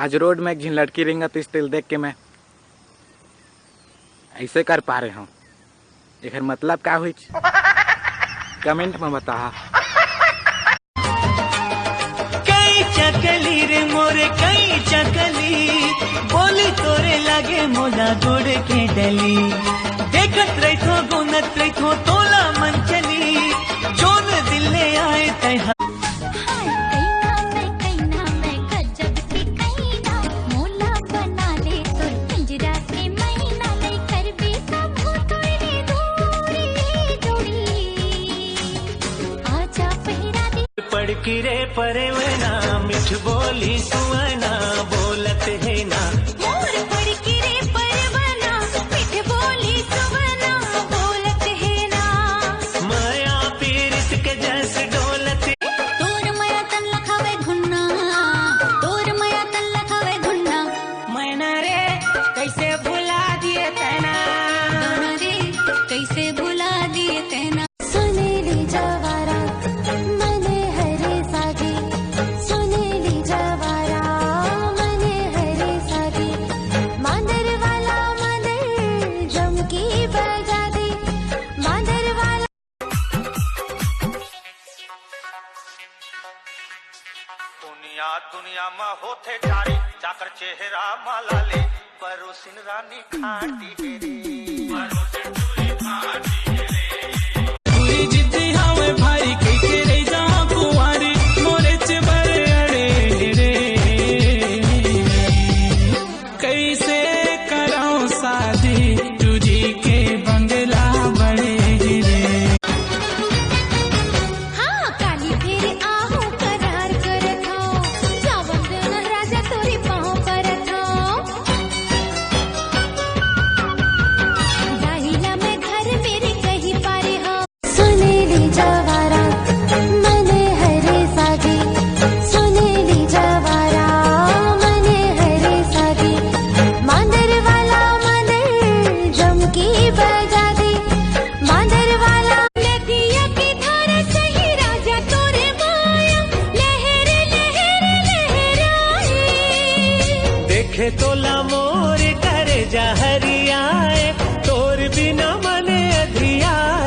आज रोड में एक झिन लड़की रिंगत स्टिल देख के मैं ऐसे कर पा रहे हूँ। एक मतलब का हुई कमेंट में बता। कई चकली रे मोरे कई चकली बोली तोरे लागे मोला जोड़ के डली देखत रही थो गुनत रही थो तोला मंचली जोन दिल ले आए तय पड़की रे परे वना मिठ बोली सुवना बोलत है ना मोर पड़की रे परवना मिठ बोली सुवना बोलत है ना माया पीरित के जैस डोलत तोर माया तन लखावे घुन्ना तोर माया तन लखावे घुन्ना मैना रे कैसे भुला दिए तेना दोनों रे कैसे भुला दिए तेना सुनेली जवारा दुनिया में होते जारी जाकर चेहरा माला ले परोसिन रानी खाटी जिद्दी हवे भाई के रे जहां कुंवारी मोरे च बड़े अड़े रे कैसे कराऊं शादी तुझी के बंगला बड़े रे हाँ काली फेरे आहू करार करत हो जावन राजा तोरी पाँव परत हो दाहिला में घर मेरे कहीं पारे हो सुनेली जवारा मने हरे सागी सुनेली जवारा मने हरे सागी मांदर वाला मंदिर जम की बजा दी मांदर वाला नदिया की धारा सही राजा तोरे माया लहरे लहरे लहराए देखे तोला मोर करे जा हरियाए तोर बिना मने अधियाए